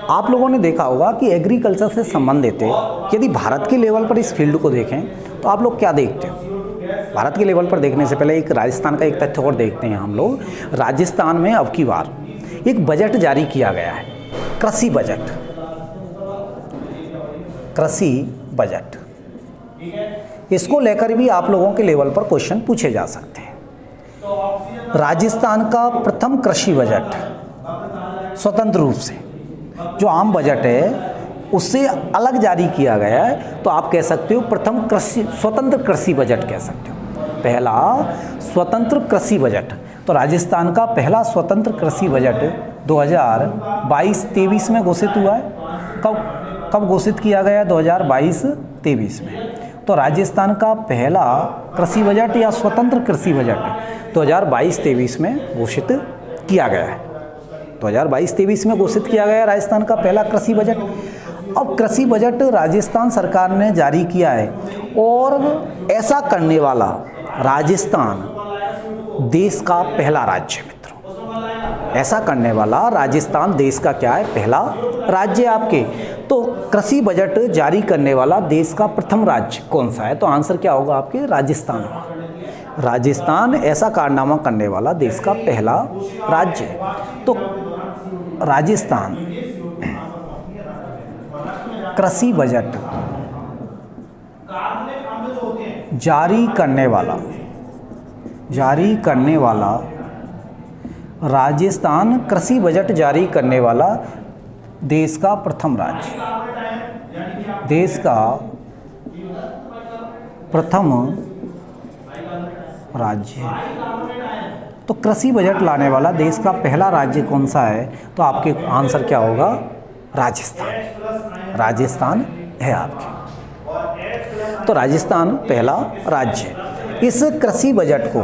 आप लोगों ने देखा होगा कि एग्रीकल्चर से संबंधित है, यदि भारत के लेवल पर इस फील्ड को देखें तो आप लोग क्या देखते हो? भारत के लेवल पर देखने से पहले एक राजस्थान का एक तथ्य और देखते हैं हम लोग। राजस्थान में अब की बार एक बजट जारी किया गया है, कृषि बजट। कृषि बजट, इसको लेकर भी आप लोगों के लेवल पर क्वेश्चन पूछे जा सकते हैं। राजस्थान का प्रथम कृषि बजट स्वतंत्र रूप से, जो आम बजट है उससे अलग जारी किया गया है, तो आप कह सकते हो प्रथम स्वतंत्र कृषि बजट कह सकते हो। पहला स्वतंत्र कृषि बजट, तो राजस्थान का पहला स्वतंत्र कृषि बजट 2022-23 में घोषित हुआ है। कब घोषित किया गया? 2022-23 में। तो राजस्थान का पहला कृषि बजट या स्वतंत्र कृषि बजट 2022-23 में घोषित किया गया है। 2022-23 में घोषित किया गया राजस्थान का पहला कृषि बजट। अब कृषि बजट राजस्थान सरकार ने जारी किया है, और ऐसा करने वाला राजस्थान देश का पहला राज्य है मित्रों। ऐसा करने वाला राजस्थान देश का क्या है? पहला राज्य आपके। तो कृषि बजट जारी करने वाला देश का प्रथम राज्य कौन सा है? तो आंसर क्या होगा आपके? राजस्थान। राजस्थान ऐसा कारनामा करने वाला देश का पहला राज्य है। तो राजस्थान कृषि बजट जारी करने वाला जारी करने वाला, राजस्थान कृषि बजट जारी करने वाला देश का प्रथम राज्य, देश का प्रथम राज्य। तो कृषि बजट लाने वाला देश का पहला राज्य कौन सा है? तो आपके आंसर क्या होगा? राजस्थान। राजस्थान है आपके। तो राजस्थान पहला राज्य। इस कृषि बजट को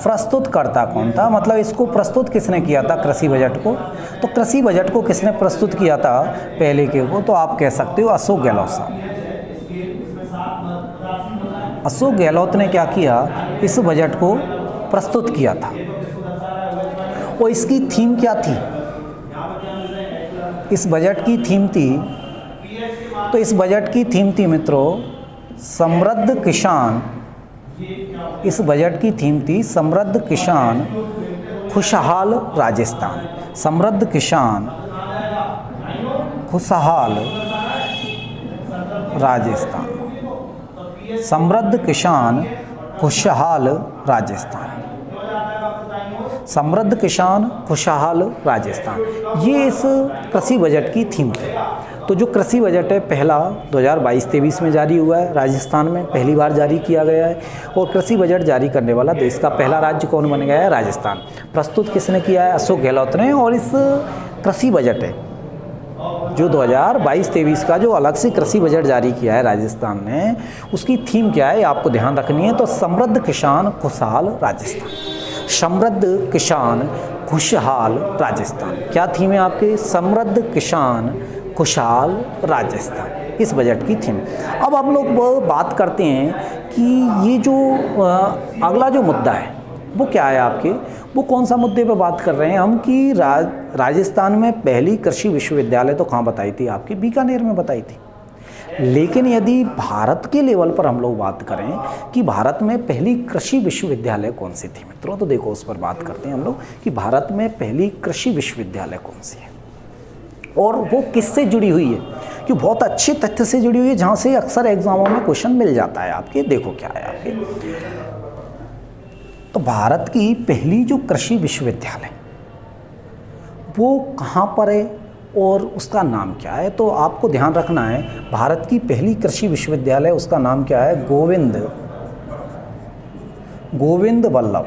प्रस्तुतकर्ता कौन था? मतलब इसको प्रस्तुत किसने किया था कृषि बजट को? तो कृषि बजट को किसने प्रस्तुत किया था पहले के को? तो आप कह सकते हो अशोक गहलोत साहब। अशोक गहलोत ने क्या किया? इस बजट को प्रस्तुत किया था। और इसकी थीम क्या थी? इस बजट की थीम थी, तो इस बजट की थीम थी मित्रों समृद्ध किसान। इस बजट की थीम थी समृद्ध किसान, खुशहाल राजस्थान। समृद्ध किसान, खुशहाल राजस्थान। समृद्ध किसान, खुशहाल राजस्थान। समृद्ध किसान, खुशहाल राजस्थान, ये इस कृषि बजट की थीम है। तो जो कृषि बजट है पहला 2022-23 में जारी हुआ है, राजस्थान में पहली बार जारी किया गया है। और कृषि बजट जारी करने वाला देश का पहला राज्य कौन बन गया है? राजस्थान। प्रस्तुत किसने किया है? अशोक गहलोत ने। और इस कृषि बजट है जो 2022-23 का जो अलग से कृषि बजट जारी किया है राजस्थान ने, उसकी थीम क्या है आपको ध्यान रखनी है। तो समृद्ध किसान, खुशहाल राजस्थान। समृद्ध किसान, खुशहाल राजस्थान। क्या थीम है आपकी? समृद्ध किसान, खुशहाल राजस्थान, इस बजट की थीम। अब हम लोग बात करते हैं कि ये जो अगला जो मुद्दा है वो क्या है आपके? वो कौन सा मुद्दे पे बात कर रहे हैं हम कि राजस्थान में पहली कृषि विश्वविद्यालय तो कहाँ बताई थी आपकी? बीकानेर में बताई थी। लेकिन यदि भारत के लेवल पर हम लोग बात करें कि भारत में पहली कृषि विश्वविद्यालय कौन सी थी मित्रों, तो देखो उस पर बात करते हैं हम लोग कि भारत में पहली कृषि विश्वविद्यालय कौन सी है और वो किससे जुड़ी हुई है। कि बहुत अच्छे तथ्य से जुड़ी हुई है जहाँ से अक्सर एग्जामों में क्वेश्चन मिल जाता है आपके। देखो क्या है आपके, तो भारत की पहली जो कृषि विश्वविद्यालय वो कहाँ पर है और उसका नाम क्या है? तो आपको ध्यान रखना है भारत की पहली कृषि विश्वविद्यालय, उसका नाम क्या है? गोविंद बल्लभ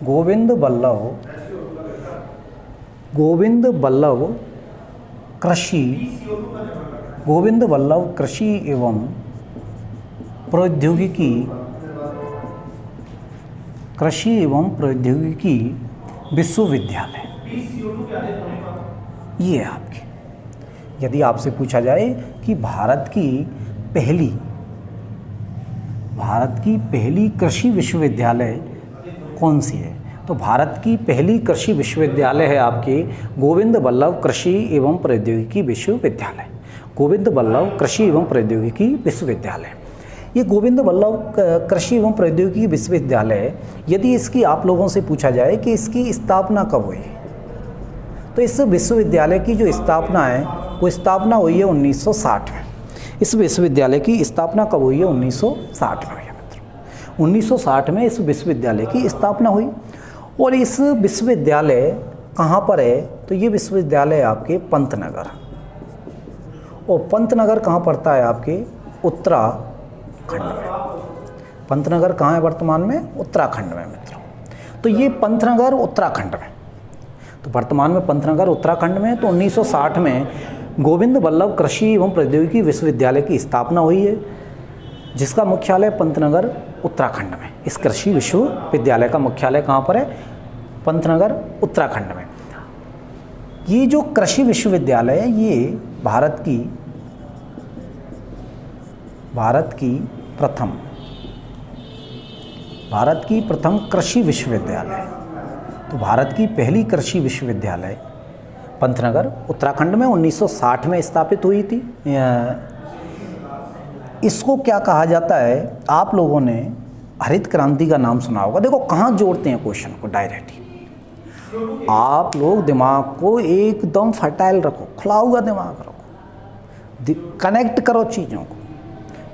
गोविंद बल्लभ कृषि एवं प्रौद्योगिकी विश्वविद्यालय, ये है आपके। यदि आपसे पूछा जाए कि भारत की पहली कृषि विश्वविद्यालय कौन सी है, तो भारत की पहली कृषि विश्वविद्यालय है आपकी गोविंद बल्लभ कृषि एवं प्रौद्योगिकी विश्वविद्यालय। गोविंद बल्लभ कृषि एवं प्रौद्योगिकी विश्वविद्यालय। ये गोविंद बल्लभ कृषि एवं प्रौद्योगिकी विश्वविद्यालय, यदि इसकी आप लोगों से पूछा जाए कि इसकी स्थापना कब हुई, तो इस विश्वविद्यालय की जो स्थापना है वो स्थापना हुई है 1960 में। इस विश्वविद्यालय की स्थापना कब हुई है? 1960 में हुई है मित्रों। 1960 में इस विश्वविद्यालय की स्थापना हुई। और इस विश्वविद्यालय कहाँ पर है? तो ये विश्वविद्यालय आपके पंतनगर, और पंतनगर कहाँ पड़ता है आपके? उत्तराखंड में। पंतनगर कहाँ है वर्तमान में? उत्तराखंड में मित्रों। तो ये पंतनगर उत्तराखंड में, तो वर्तमान में पंतनगर उत्तराखंड में। तो 1960 में गोविंद बल्लभ कृषि एवं प्रौद्योगिकी विश्वविद्यालय की स्थापना हुई है, जिसका मुख्यालय पंतनगर उत्तराखंड में। इस कृषि विश्वविद्यालय का मुख्यालय कहाँ पर है? पंतनगर उत्तराखंड में। ये जो कृषि विश्वविद्यालय है ये भारत की प्रथम कृषि विश्वविद्यालय। तो भारत की पहली कृषि विश्वविद्यालय पंतनगर उत्तराखंड में 1960 में स्थापित हुई थी। इसको क्या कहा जाता है? आप लोगों ने हरित क्रांति का नाम सुना होगा। देखो कहाँ जोड़ते हैं क्वेश्चन को डायरेक्ट। आप लोग दिमाग को एकदम फर्टाइल रखो, खुला हुआ दिमाग रखो। कनेक्ट करो चीज़ों को,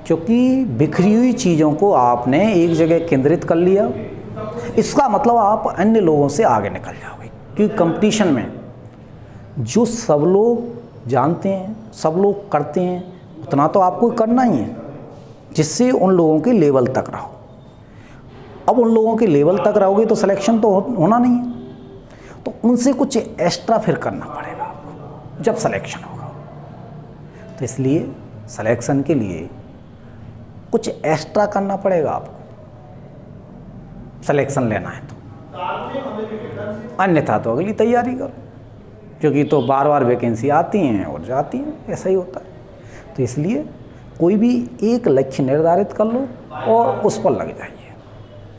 क्योंकि बिखरी हुई चीज़ों को आपने एक जगह केंद्रित कर लिया, इसका मतलब आप अन्य लोगों से आगे निकल जाओगे। क्योंकि कंपटीशन में जो सब लोग जानते हैं, सब लोग करते हैं, उतना तो आपको करना ही है, जिससे उन लोगों के लेवल तक रहो। अब उन लोगों के लेवल तक रहोगे तो सिलेक्शन तो होना नहीं है, तो उनसे कुछ एक्स्ट्रा फिर करना पड़ेगा आपको जब सिलेक्शन होगा। तो इसलिए सिलेक्शन के लिए कुछ एक्स्ट्रा करना पड़ेगा आपको, सिलेक्शन लेना है तो, अन्यथा तो अगली तैयारी करो, क्योंकि तो बार बार वैकेंसी आती हैं और जाती हैं, ऐसा ही होता है। तो इसलिए कोई भी एक लक्ष्य निर्धारित कर लो और उस पर लग जाइए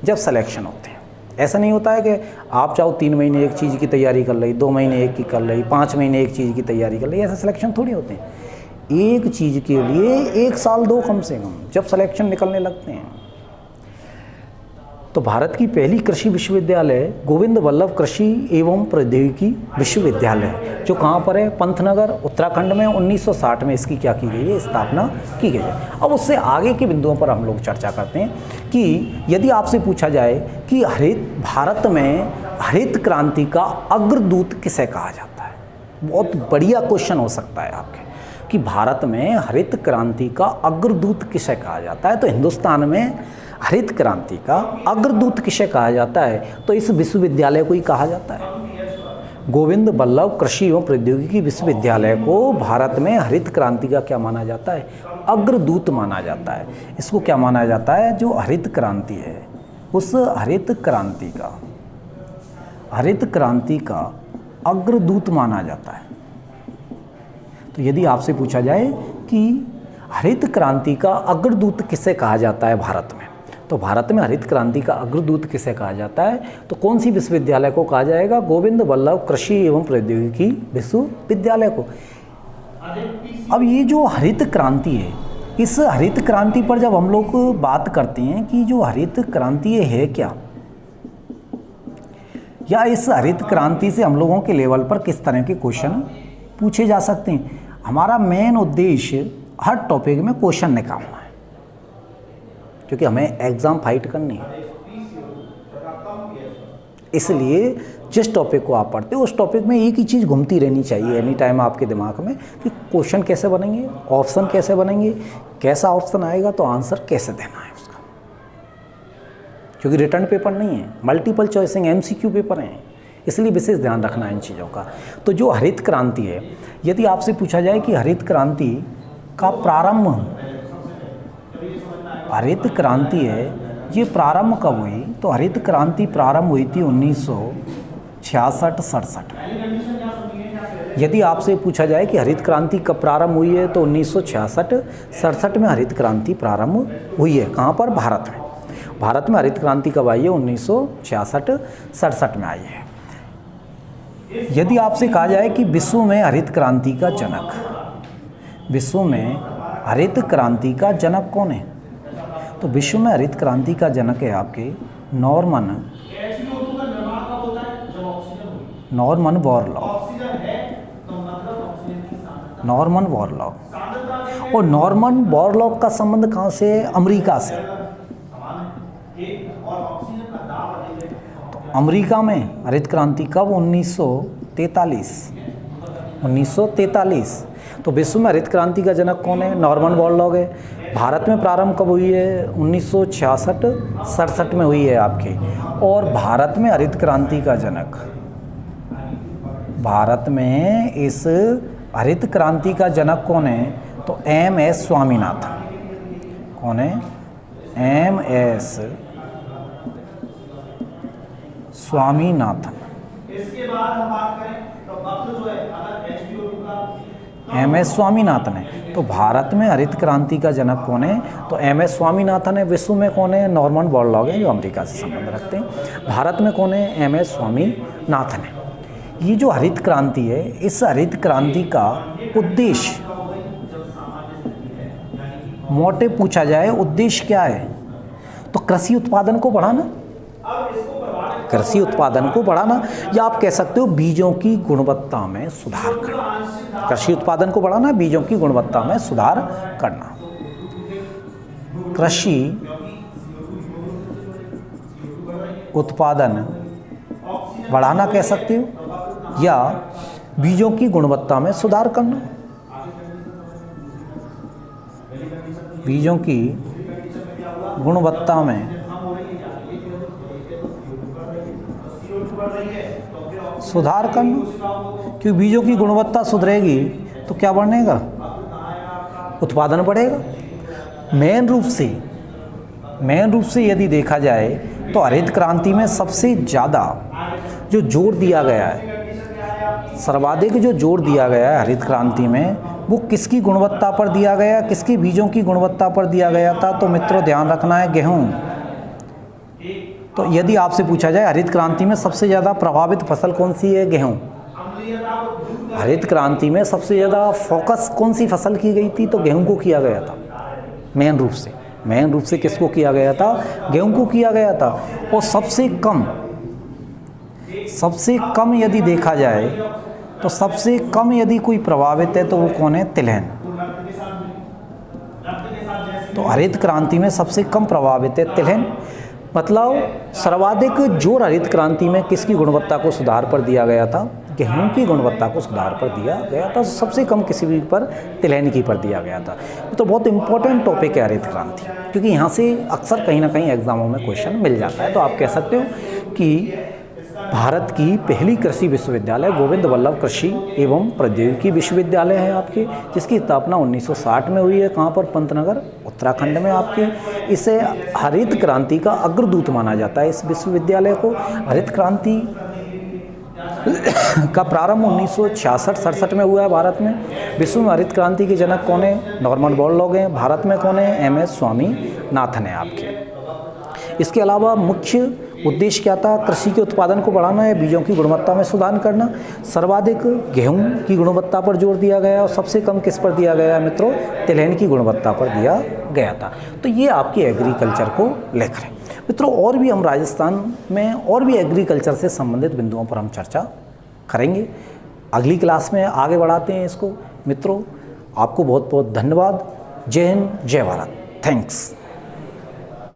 जब सिलेक्शन होते हैं। ऐसा नहीं होता है कि आप चाहो 3 महीने एक चीज़ की तैयारी कर रही, 2 महीने एक की कर रही, 5 महीने एक चीज़ की तैयारी कर रही, ऐसा सिलेक्शन थोड़ी होते हैं। एक चीज़ के लिए 1 साल 2 कम से कम जब सिलेक्शन निकलने लगते हैं। तो भारत की पहली कृषि विश्वविद्यालय गोविंद वल्लभ कृषि एवं प्रौद्योगिकी विश्वविद्यालय, जो कहाँ पर है, पंतनगर उत्तराखंड में 1960 में इसकी क्या की गई है, स्थापना की गई है। अब उससे आगे के बिंदुओं पर हम लोग चर्चा करते हैं कि यदि आपसे पूछा जाए कि भारत में हरित क्रांति का अग्रदूत किसे कहा जाता है, बहुत बढ़िया क्वेश्चन हो सकता है आपके कि भारत में हरित क्रांति का अग्रदूत किसे कहा जाता है। तो हिंदुस्तान में हरित क्रांति का अग्रदूत किसे कहा जाता है, तो इस विश्वविद्यालय को ही कहा जाता है। गोविंद वल्लभ कृषि एवं प्रौद्योगिकी विश्वविद्यालय को भारत में हरित क्रांति का क्या माना जाता है, अग्रदूत माना जाता है। इसको क्या माना जाता है, जो हरित क्रांति है उस हरित क्रांति का अग्रदूत माना जाता है। तो यदि आपसे पूछा जाए कि हरित क्रांति का अग्रदूत किसे कहा जाता है भारत में, तो भारत में हरित क्रांति का अग्रदूत किसे कहा जाता है, तो कौन सी विश्वविद्यालय को कहा जाएगा, गोविंद वल्लभ कृषि एवं प्रौद्योगिकी विश्वविद्यालय को। अब ये जो हरित क्रांति है, इस हरित क्रांति पर जब हम लोग बात करते हैं कि जो हरित क्रांति है क्या, या इस हरित क्रांति से हम लोगों के लेवल पर किस तरह के क्वेश्चन पूछे जा सकते हैं, हमारा मेन उद्देश्य हर टॉपिक में क्वेश्चन निकालना है, क्योंकि हमें एग्ज़ाम फाइट करनी है। इसलिए जिस टॉपिक को आप पढ़ते हो उस टॉपिक में एक ही चीज़ घूमती रहनी चाहिए एनी टाइम आपके दिमाग में कि क्वेश्चन कैसे बनेंगे, ऑप्शन कैसे बनेंगे, कैसा ऑप्शन आएगा तो आंसर कैसे देना है उसका। क्योंकि रिटर्न पेपर नहीं है, मल्टीपल चॉइसिंग MCQ पेपर हैं, इसलिए विशेष ध्यान रखना है इन चीज़ों का। तो जो हरित क्रांति है, यदि आपसे पूछा जाए कि हरित क्रांति का प्रारंभ, हरित क्रांति है ये प्रारंभ कब हुई, तो हरित क्रांति प्रारंभ हुई थी 1966-67 में। यदि आपसे पूछा जाए कि हरित क्रांति कब प्रारंभ हुई है, तो 1966-67 में हरित क्रांति प्रारंभ हुई है। कहाँ पर, भारत में। भारत में हरित क्रांति कब आई है, 1966-67 में आई है। यदि आपसे कहा जाए कि विश्व में हरित क्रांति का जनक, विश्व में हरित क्रांति का जनक कौन है, तो विश्व में हरित क्रांति का जनक है आपके नॉर्मन बोरलॉग। और नॉर्मन बोरलॉग का संबंध कहाँ से है, अमेरिका से। तो अमेरिका में हरित क्रांति कब, 1943। तो विश्व में हरित क्रांति का जनक कौन है, नॉर्मन बोरलॉग है। भारत में प्रारंभ कब हुई है, 1966-67 में हुई है आपके। और भारत में हरित क्रांति का जनक, भारत में इस हरित क्रांति का जनक कौन है, तो MS स्वामीनाथन। कौन है, MS स्वामीनाथन। इसके बाद हम बात करें तो वक्त जो है अगर H2O का MS स्वामीनाथन है। तो भारत में हरित क्रांति का जनक कौन है, तो MS स्वामीनाथन है। विश्व में कौन है, नॉर्मन बोरलॉग है जो अमेरिका से संबंध रखते हैं। भारत में कौन है, MS स्वामीनाथन है। ये जो हरित क्रांति है, इस हरित क्रांति का उद्देश्य, मोटे पूछा जाए उद्देश्य क्या है, तो कृषि उत्पादन को बढ़ाना। कृषि उत्पादन को बढ़ाना, या आप कह सकते हो बीजों की गुणवत्ता में सुधार करना। कृषि उत्पादन को बढ़ाना, बीजों की गुणवत्ता में सुधार करना। कृषि उत्पादन बढ़ाना कह सकते हो, या बीजों की गुणवत्ता में सुधार करना। बीजों की गुणवत्ता में सुधार करना, क्योंकि बीजों की गुणवत्ता सुधरेगी तो क्या बढ़ेगा, उत्पादन बढ़ेगा। मेन रूप से यदि देखा जाए तो हरित क्रांति में सबसे ज़्यादा जो जोर दिया गया है, सर्वाधिक जो जोर दिया गया है हरित क्रांति में, वो किसकी गुणवत्ता पर दिया गया, किसकी बीजों की गुणवत्ता पर दिया गया था? तो मित्रों ध्यान रखना है, गेहूं। तो यदि आपसे पूछा जाए हरित क्रांति में सबसे ज़्यादा प्रभावित फसल कौन सी है, गेहूं। हरित क्रांति में सबसे ज़्यादा फोकस कौन सी फसल की गई थी? तो गेहूं को किया गया था। मेन रूप से किसको किया गया था? गेहूं को किया गया था। और सबसे कम यदि देखा जाए तो सबसे कम यदि कोई प्रभावित है तो वो कौन है? तिलहन। तो हरित क्रांति में सबसे कम प्रभावित है तिलहन। मतलब सर्वाधिक जोर हरित क्रांति में किसकी गुणवत्ता को सुधार पर दिया गया था? गेहूं की गुणवत्ता को सुधार पर दिया गया था। सबसे कम किसी भी पर तिलहन की पर दिया गया था। तो बहुत इंपॉर्टेंट टॉपिक है हरित क्रांति, क्योंकि यहाँ से अक्सर कहीं ना कहीं एग्जामों में क्वेश्चन मिल जाता है। तो आप कह सकते हो कि भारत की पहली कृषि विश्वविद्यालय गोविंद वल्लभ कृषि एवं प्रौद्योगिकी विश्वविद्यालय है आपके, जिसकी स्थापना 1960 में हुई है। कहाँ पर? पंतनगर, उत्तराखंड में आपके। इसे हरित क्रांति का अग्रदूत माना जाता है। इस विश्वविद्यालय को हरित क्रांति का प्रारंभ 1966-67 में हुआ है भारत में। विश्व में हरित क्रांति के जनक कौन है? नॉर्मन बोरलॉग हैं। भारत में कौन है? MS स्वामीनाथन है आपके। इसके अलावा मुख्य उद्देश्य क्या था? कृषि के उत्पादन को बढ़ाना है, बीजों की गुणवत्ता में सुधार करना। सर्वाधिक गेहूं की गुणवत्ता पर जोर दिया गया और सबसे कम किस पर दिया गया मित्रों? तिलहन की गुणवत्ता पर दिया गया था। तो ये आपके एग्रीकल्चर को लेकर है मित्रों। और भी हम राजस्थान में और भी एग्रीकल्चर से संबंधित बिंदुओं पर हम चर्चा करेंगे। अगली क्लास में आगे बढ़ाते हैं इसको मित्रों। आपको बहुत बहुत धन्यवाद। जय हिंद, जय भारत। थैंक्स।